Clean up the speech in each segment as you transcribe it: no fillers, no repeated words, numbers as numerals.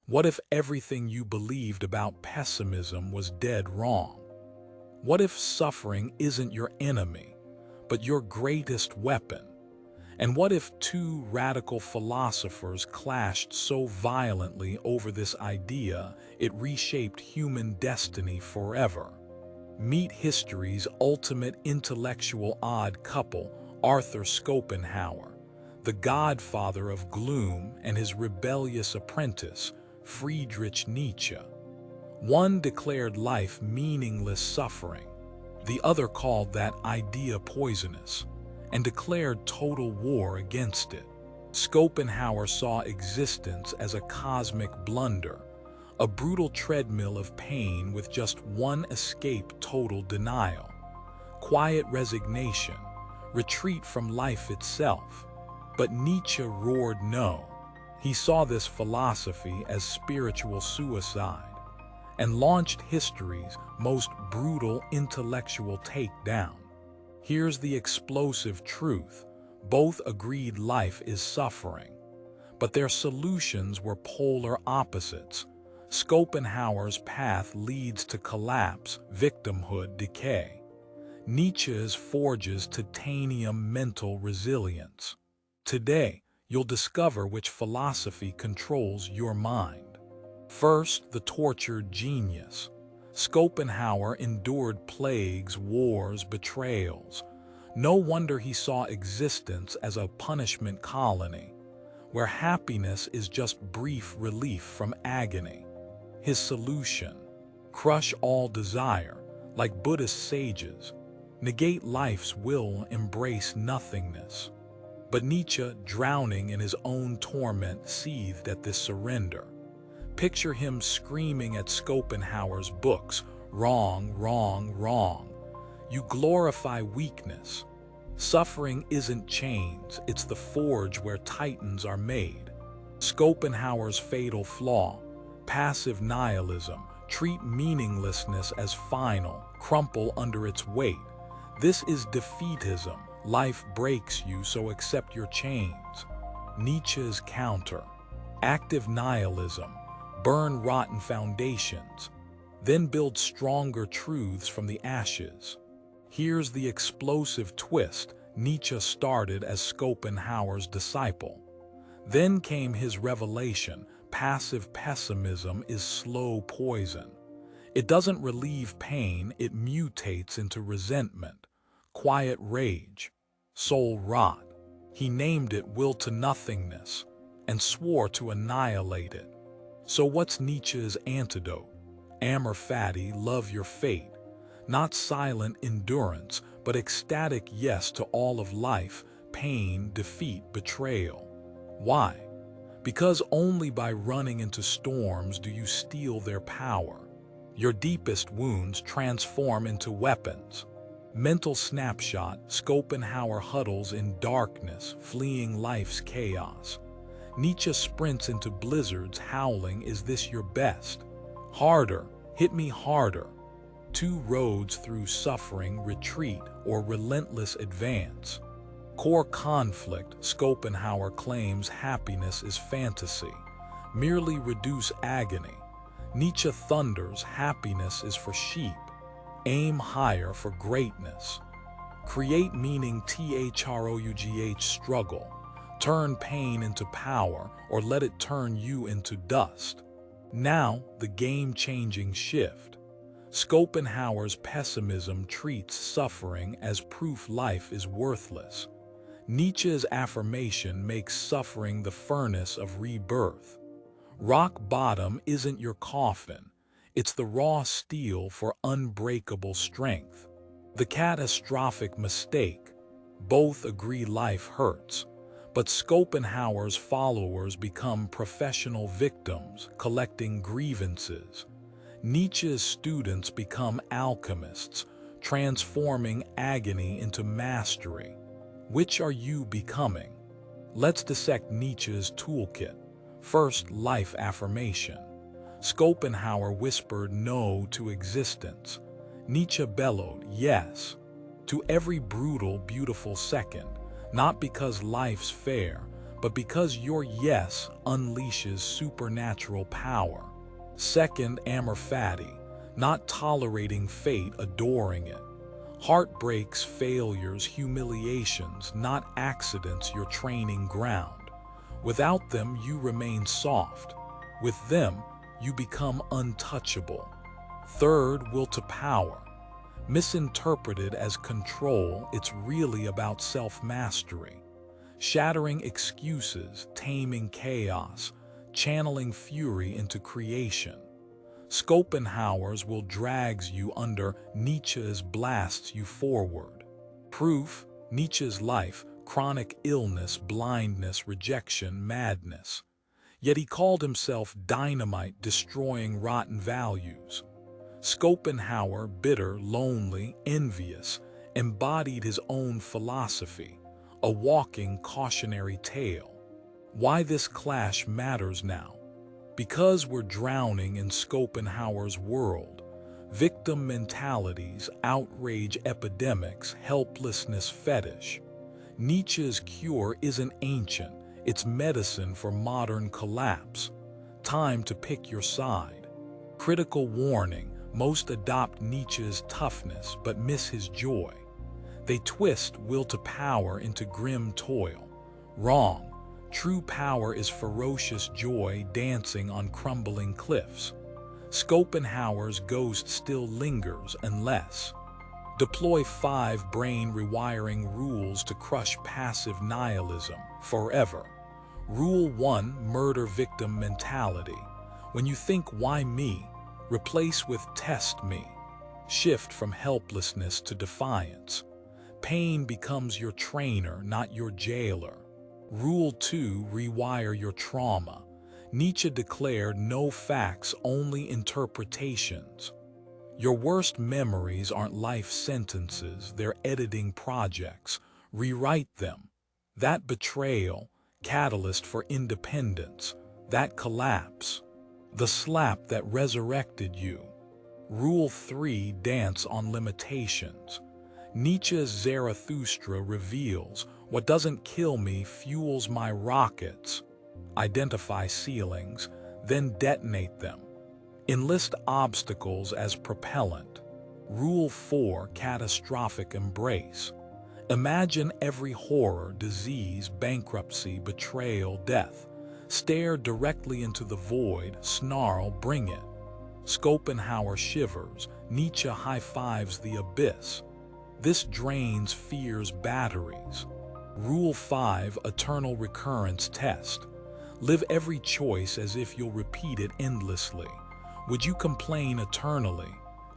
What if everything you believed about pessimism was dead wrong? What if suffering isn't your enemy, but your greatest weapon? And what if two radical philosophers clashed so violently over this idea it reshaped human destiny forever? Meet history's ultimate intellectual odd couple, Arthur Schopenhauer, the godfather of gloom, and his rebellious apprentice, Friedrich Nietzsche. One declared life meaningless suffering, the other called that idea poisonous, and declared total war against it. Schopenhauer saw existence as a cosmic blunder, a brutal treadmill of pain with just one escape: total denial, quiet resignation, retreat from life itself. But Nietzsche roared no. He saw this philosophy as spiritual suicide and launched history's most brutal intellectual takedown. Here's the explosive truth: both agreed life is suffering, but their solutions were polar opposites. Schopenhauer's path leads to collapse, victimhood, decay. Nietzsche's forges titanium mental resilience. Today, you'll discover which philosophy controls your mind. First, the tortured genius. Schopenhauer endured plagues, wars, betrayals. No wonder he saw existence as a punishment colony, where happiness is just brief relief from agony. His solution: crush all desire, like Buddhist sages. Negate life's will, embrace nothingness. But Nietzsche, drowning in his own torment, seethed at this surrender. Picture him screaming at Schopenhauer's books, "Wrong, wrong, wrong. You glorify weakness. Suffering isn't chains, it's the forge where titans are made." Schopenhauer's fatal flaw: passive nihilism. Treat meaninglessness as final, crumple under its weight. This is defeatism. Life breaks you, so accept your chains. Nietzsche's counter: active nihilism. Burn rotten foundations, then build stronger truths from the ashes. Here's the explosive twist: Nietzsche started as Schopenhauer's disciple. Then came his revelation: passive pessimism is slow poison. It doesn't relieve pain, it mutates into resentment, quiet rage, soul rot. He named it will to nothingness and swore to annihilate it. So what's Nietzsche's antidote? Amor fati, love your fate. Not silent endurance, but ecstatic yes to all of life: pain, defeat, betrayal. Why? Because only by running into storms do you steal their power. Your deepest wounds transform into weapons. Mental snapshot: Schopenhauer huddles in darkness, fleeing life's chaos. Nietzsche sprints into blizzards, howling, "Is this your best? Harder, hit me harder." Two roads through suffering: retreat or relentless advance. Core conflict: Schopenhauer claims happiness is fantasy. Merely reduce agony. Nietzsche thunders: happiness is for sheep. Aim higher for greatness. Create meaning: THROUGH, struggle. Turn pain into power, or let it turn you into dust. Now, the game-changing shift. Schopenhauer's pessimism treats suffering as proof life is worthless. Nietzsche's affirmation makes suffering the furnace of rebirth. Rock bottom isn't your coffin, it's the raw steel for unbreakable strength. The catastrophic mistake: both agree life hurts, but Schopenhauer's followers become professional victims, collecting grievances. Nietzsche's students become alchemists, transforming agony into mastery. Which are you becoming? Let's dissect Nietzsche's toolkit. First, life affirmation. Schopenhauer whispered no to existence. Nietzsche bellowed yes to every brutal, beautiful second. Not because life's fair, but because your yes unleashes supernatural power. Second, amor fati, not tolerating fate, adoring it. Heartbreaks, failures, humiliations, not accidents, your training ground. Without them, you remain soft. With them, you become untouchable. Third, will to power. Misinterpreted as control, it's really about self-mastery. Shattering excuses, taming chaos, channeling fury into creation. Schopenhauer's will drags you under, Nietzsche's blasts you forward. Proof, Nietzsche's life, chronic illness, blindness, rejection, madness. Yet he called himself dynamite, destroying rotten values. Schopenhauer, bitter, lonely, envious, embodied his own philosophy, a walking cautionary tale. Why this clash matters now? Because we're drowning in Schopenhauer's world. Victim mentalities, outrage epidemics, helplessness fetish. Nietzsche's cure isn't ancient, it's medicine for modern collapse. Time to pick your side. Critical warning, most adopt Nietzsche's toughness but miss his joy. They twist will to power into grim toil. Wrong. True power is ferocious joy dancing on crumbling cliffs. Schopenhauer's ghost still lingers unless. Deploy 5 brain rewiring rules to crush passive nihilism forever. Rule 1, murder victim mentality. When you think, why me? Replace with test me. Shift from helplessness to defiance. Pain becomes your trainer, not your jailer. Rule 2, rewire your trauma. Nietzsche declared no facts, only interpretations. Your worst memories aren't life sentences, they're editing projects. Rewrite them. That betrayal, catalyst for independence. That collapse, the slap that resurrected you. Rule 3, dance on limitations. Nietzsche's Zarathustra reveals, what doesn't kill me fuels my rockets. Identify ceilings, then detonate them. Enlist obstacles as propellant. Rule 4, catastrophic embrace. Imagine every horror, disease, bankruptcy, betrayal, death. Stare directly into the void, snarl, bring it. Schopenhauer shivers, Nietzsche high-fives the abyss. This drains fear's batteries. Rule 5, eternal recurrence test. Live every choice as if you'll repeat it endlessly. Would you complain eternally,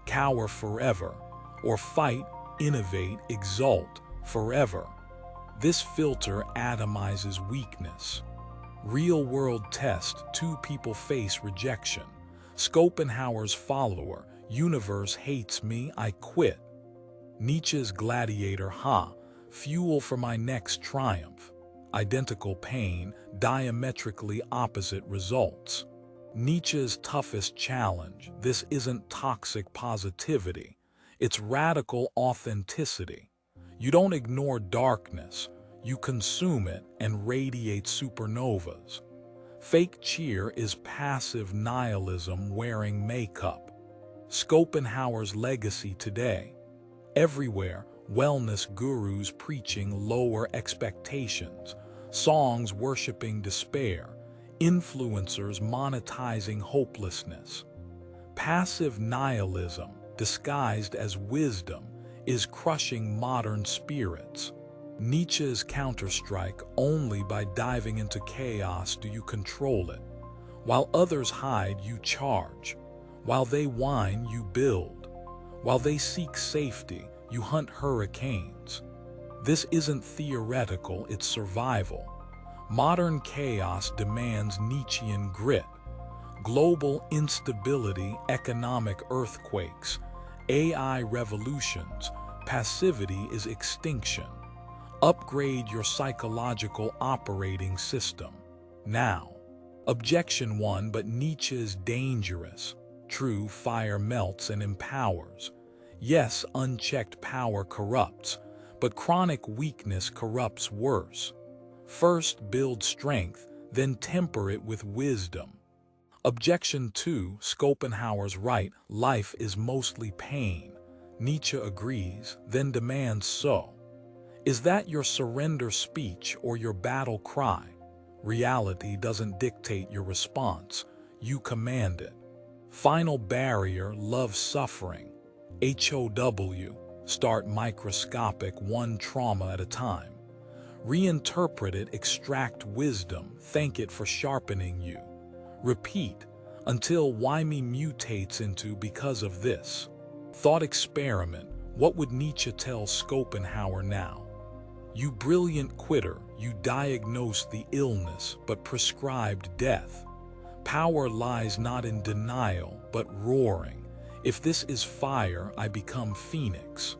cower forever, or fight, innovate, exult forever? This filter atomizes weakness. Real-world test, 2 people face rejection. Schopenhauer's follower, universe hates me, I quit. Nietzsche's gladiator, fuel for my next triumph. Identical pain, diametrically opposite results. Nietzsche's toughest challenge, this isn't toxic positivity, it's radical authenticity. You don't ignore darkness, you consume it and radiate supernovas. Fake cheer is passive nihilism wearing makeup. Schopenhauer's legacy today. Everywhere, wellness gurus preaching lower expectations, songs worshiping despair, influencers monetizing hopelessness. Passive nihilism, disguised as wisdom, is crushing modern spirits. Nietzsche's counterstrike, only by diving into chaos do you control it. While others hide, you charge. While they whine, you build. While they seek safety, you hunt hurricanes. This isn't theoretical, it's survival. Modern chaos demands Nietzschean grit. Global instability, economic earthquakes, AI revolutions, passivity is extinction. Upgrade your psychological operating system now. Objection 1, but Nietzsche is dangerous. True, fire melts and empowers. Yes, unchecked power corrupts, but chronic weakness corrupts worse. First build strength, then temper it with wisdom. Objection 2. Schopenhauer's right, life is mostly pain. Nietzsche agrees, then demands so. Is that your surrender speech or your battle cry? Reality doesn't dictate your response, you command it. Final barrier, love suffering. HOW, start microscopic, one trauma at a time. Reinterpret it, extract wisdom, thank it for sharpening you. Repeat until why me mutates into because of this. Thought experiment, what would Nietzsche tell Schopenhauer now? You brilliant quitter, you diagnosed the illness but prescribed death. Power lies not in denial but roaring. If this is fire, I become phoenix.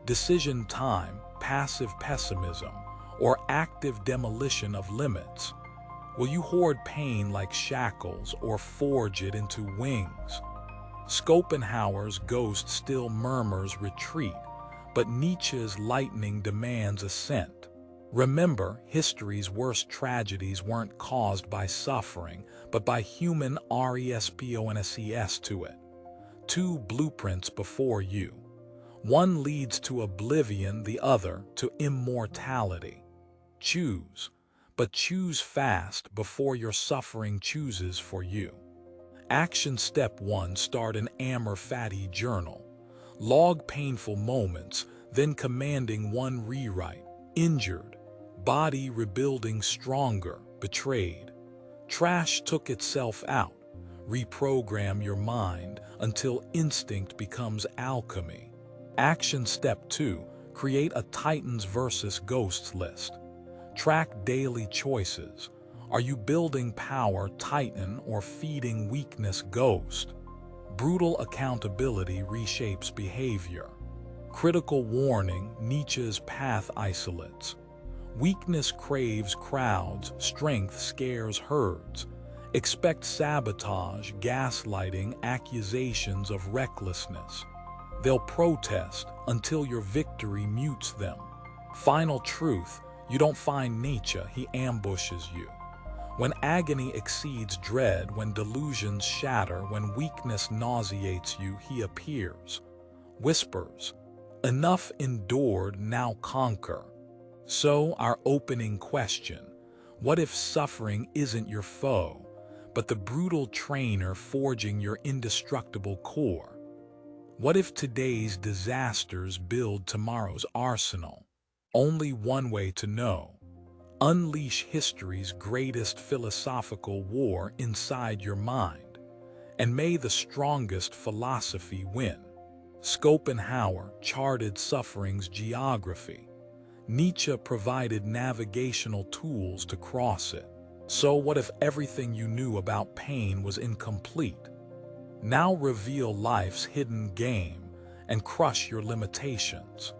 Decision time, passive pessimism, or active demolition of limits. Will you hoard pain like shackles or forge it into wings? Schopenhauer's ghost still murmurs retreat, but Nietzsche's lightning demands ascent. Remember, history's worst tragedies weren't caused by suffering, but by human responses to it. Two blueprints before you. One leads to oblivion, the other to immortality. Choose, but choose fast before your suffering chooses for you. Action step 1, start an amor fati journal. Log painful moments, then commanding one rewrite. Injured, body rebuilding stronger, betrayed. Trash took itself out. Reprogram your mind until instinct becomes alchemy. Action step 2, create a Titans versus Ghosts list. Track daily choices. Are you building power, Titan, or feeding weakness, Ghost? Brutal accountability reshapes behavior. Critical warning, Nietzsche's path isolates. Weakness craves crowds, strength scares herds. Expect sabotage, gaslighting, accusations of recklessness. They'll protest until your victory mutes them. Final truth, you don't find Nietzsche, he ambushes you. When agony exceeds dread, when delusions shatter, when weakness nauseates you, he appears. Whispers, enough endured, now conquer. So, our opening question, what if suffering isn't your foe, but the brutal trainer forging your indestructible core? What if today's disasters build tomorrow's arsenal? Only one way to know. Unleash history's greatest philosophical war inside your mind, and may the strongest philosophy win. Schopenhauer charted suffering's geography. Nietzsche provided navigational tools to cross it. So what if everything you knew about pain was incomplete? Now reveal life's hidden game and crush your limitations.